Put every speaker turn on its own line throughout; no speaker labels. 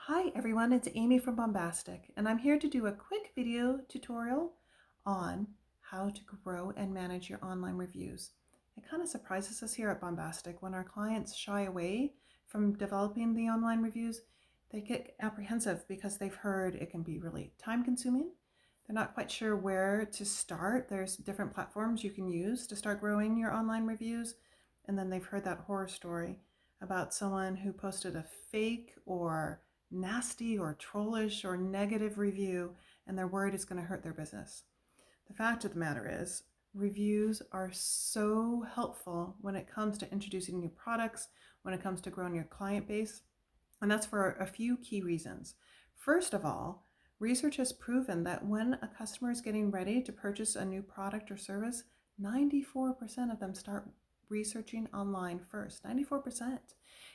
Hi everyone, it's Amy from Bombastic, and I'm here to do a quick video tutorial on how to grow and manage your online reviews. It kind of surprises us here at Bombastic when our clients shy away from developing the online reviews. They get apprehensive because they've heard it can be really time consuming. They're not quite sure where to start. There's different platforms you can use to start growing your online reviews, and then they've heard that horror story about someone who posted a fake or nasty or trollish or negative review, and they're worried it's going to hurt their business. The fact of the matter is, reviews are so helpful when it comes to introducing new products, when it comes to growing your client base, and that's for a few key reasons. First of all, research has proven that when a customer is getting ready to purchase a new product or service, 94% of them start researching online first. 94%.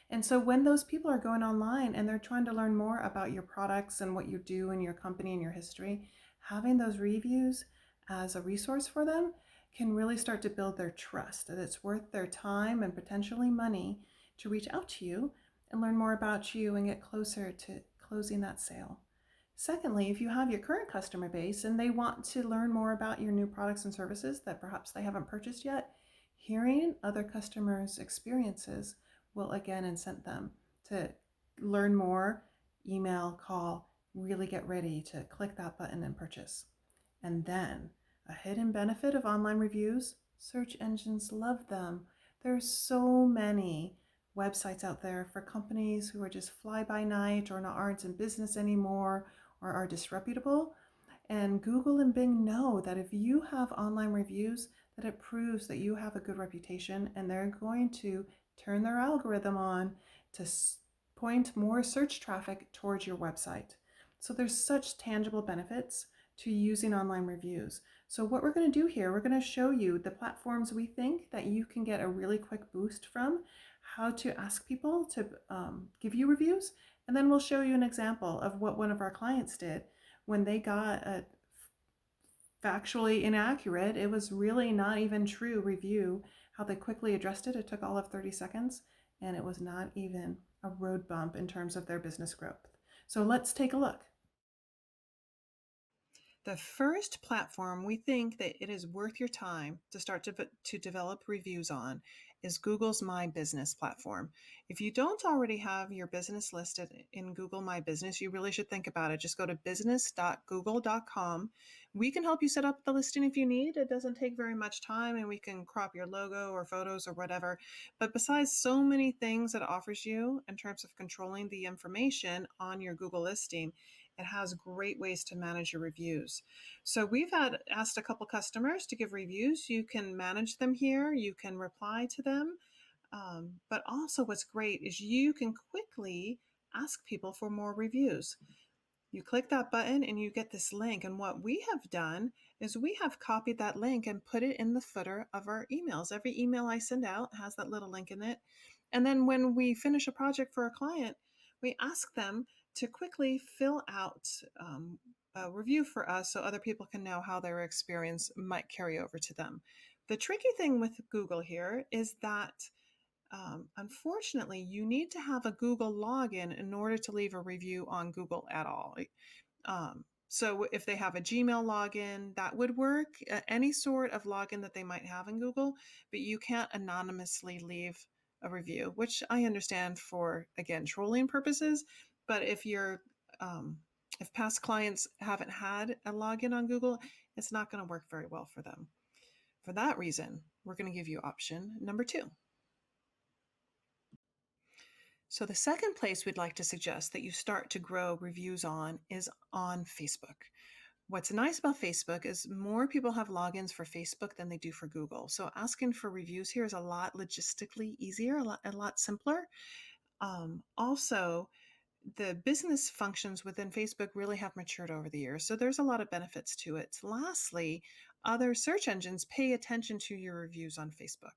And so when those people are going online and they're trying to learn more about your products and what you do in your company and your history, having those reviews as a resource for them can really start to build their trust that it's worth their time and potentially money to reach out to you and learn more about you and get closer to closing that sale. Secondly, if you have your current customer base and they want to learn more about your new products and services that perhaps they haven't purchased yet, hearing other customers' experiences will again incent them to learn more, email, call, really get ready to click that button and purchase. And then a hidden benefit of online reviews, search engines love them. There's so many websites out there for companies who are just fly by night or not aren't in business anymore or are disreputable. And Google and Bing know that if you have online reviews, that it proves that you have a good reputation, and they're going to turn their algorithm on to point more search traffic towards your website. So there's such tangible benefits to using online reviews. So what we're going to do here, we're going to show you the platforms we think that you can get a really quick boost from, how to ask people to give you reviews, and then we'll show you an example of what one of our clients did when they got a factually inaccurate, it was really not even true review, how they quickly addressed it. It took all of 30 seconds, and it was not even a road bump in terms of their business growth. So let's take a look. The first platform we think that it is worth your time to start to develop reviews on is Google's My Business platform. If you don't already have your business listed in Google My Business, you really should think about it. Just go to business.google.com. We can help you set up the listing if you need. It doesn't take very much time, and we can crop your logo or photos or whatever. But besides so many things that it offers you in terms of controlling the information on your Google listing, it has great ways to manage your reviews. So we've asked a couple customers to give reviews. You can manage them here. You can reply to them. But also what's great is you can quickly ask people for more reviews. You click that button and you get this link. And what we have done is we have copied that link and put it in the footer of our emails. Every email I send out has that little link in it. And then when we finish a project for a client, we ask them to quickly fill out a review for us so other people can know how their experience might carry over to them. The tricky thing with Google here is that unfortunately, you need to have a Google login in order to leave a review on Google at all. So if they have a Gmail login, that would work, any sort of login that they might have in Google, but you can't anonymously leave a review, which I understand for, again, trolling purposes. But if past clients haven't had a login on Google, it's not going to work very well for them. For that reason, we're going to give you option number 2. So the second place we'd like to suggest that you start to grow reviews on is on Facebook. What's nice about Facebook is more people have logins for Facebook than they do for Google. So asking for reviews here is a lot logistically easier, a lot simpler. Also, the business functions within Facebook really have matured over the years. So there's a lot of benefits to it. Lastly, other search engines pay attention to your reviews on Facebook.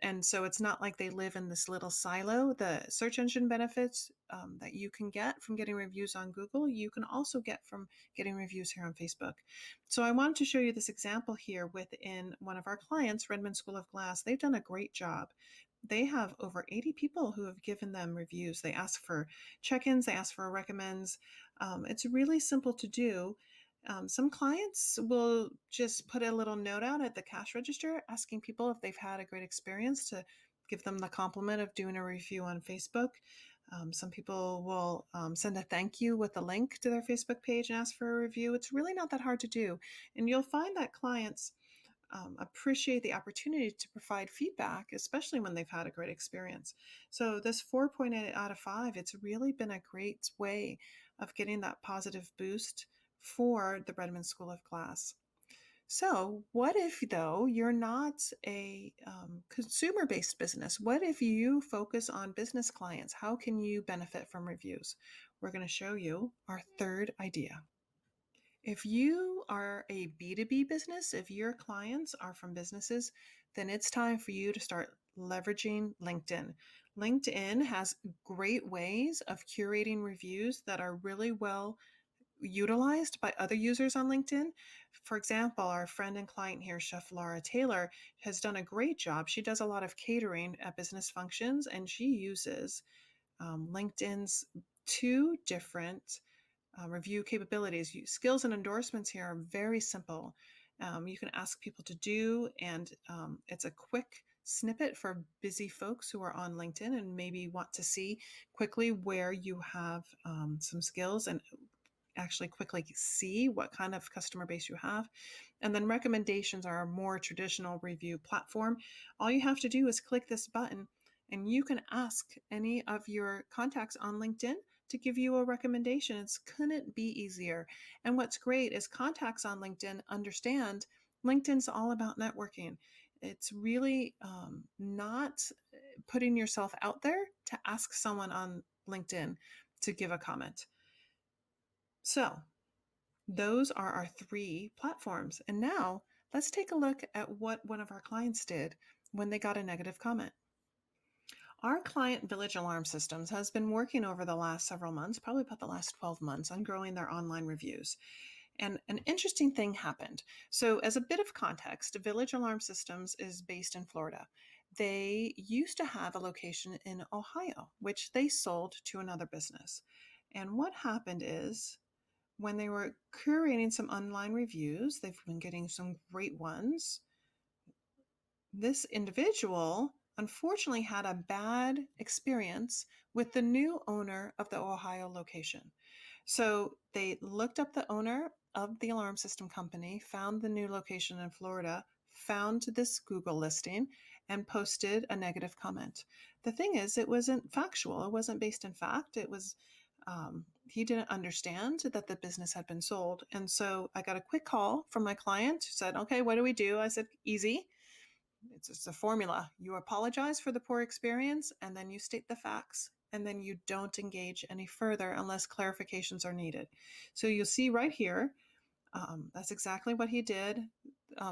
And so it's not like they live in this little silo. The search engine benefits that you can get from getting reviews on Google, you can also get from getting reviews here on Facebook. So I wanted to show you this example here within one of our clients, Redmond School of Glass. They've done a great job. they have over 80 people who have given them reviews. They ask for check-ins, they ask for recommends. It's really simple to do. Some clients will just put a little note out at the cash register asking people if they've had a great experience to give them the compliment of doing a review on Facebook. Some people will send a thank you with a link to their Facebook page and ask for a review. It's really not that hard to do. And you'll find that clients appreciate the opportunity to provide feedback, especially when they've had a great experience. So this 4.8 out of 5, it's really been a great way of getting that positive boost for the Redmond School of Glass. So what if, though, you're not a consumer-based business? What if you focus on business clients? How can you benefit from reviews? We're going to show you our third idea. If you are a B2B business, if your clients are from businesses, then it's time for you to start leveraging LinkedIn. LinkedIn has great ways of curating reviews that are really well utilized by other users on LinkedIn. For example, our friend and client here, Chef Laura Taylor, has done a great job. She does a lot of catering at business functions, and she uses LinkedIn's two different review capabilities. Skills and endorsements here are very simple. You can ask people to do, and it's a quick snippet for busy folks who are on LinkedIn and maybe want to see quickly where you have some skills and actually quickly see what kind of customer base you have. And then recommendations are a more traditional review platform. All you have to do is click this button and you can ask any of your contacts on LinkedIn to give you a recommendation. It couldn't be easier. And what's great is contacts on LinkedIn understand LinkedIn's all about networking. It's really not putting yourself out there to ask someone on LinkedIn to give a comment. So those are our three platforms. And now let's take a look at what one of our clients did when they got a negative comment. Our client, Village Alarm Systems, has been working over the last several months, probably about the last 12 months, on growing their online reviews. And an interesting thing happened. So, as a bit of context, Village Alarm Systems is based in Florida. They used to have a location in Ohio, which they sold to another business. And what happened is, when they were curating some online reviews, they've been getting some great ones. This individual unfortunately had a bad experience with the new owner of the Ohio location. So they looked up the owner of the alarm system company, found the new location in Florida, found this Google listing, and posted a negative comment. The thing is, it wasn't factual. It wasn't based in fact. It was he didn't understand that the business had been sold. And so I got a quick call from my client who said, okay, what do we do? I said, easy. It's just a formula. You apologize for the poor experience, and then you state the facts, and then you don't engage any further unless clarifications are needed. So you'll see right here, that's exactly what he did.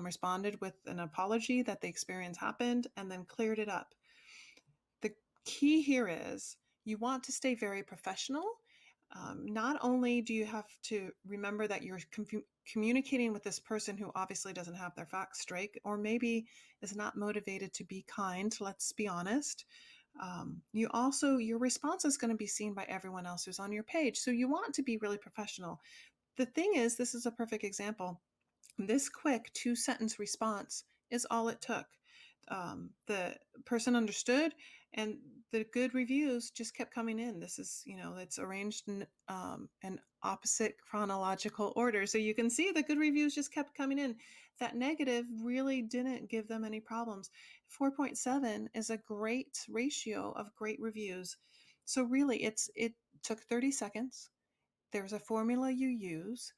Responded with an apology that the experience happened, and then cleared it up. The key here is you want to stay very professional. Not only do you have to remember that you're communicating with this person who obviously doesn't have their facts straight, or maybe is not motivated to be kind, let's be honest. Your response is going to be seen by everyone else who's on your page. So you want to be really professional. The thing is, this is a perfect example. This quick 2-sentence response is all it took. The person understood, and the good reviews just kept coming in. This is, it's arranged in an opposite chronological order. So you can see the good reviews just kept coming in. That negative really didn't give them any problems. 4.7 is a great ratio of great reviews. So really, it took 30 seconds. There's a formula you use.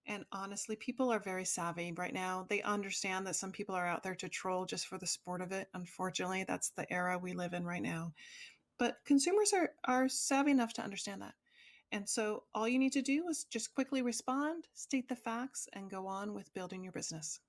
And honestly, people are very savvy right now. They understand that some people are out there to troll just for the sport of it. Unfortunately, that's the era we live in right now. But consumers are savvy enough to understand that. And so all you need to do is just quickly respond, state the facts, and go on with building your business.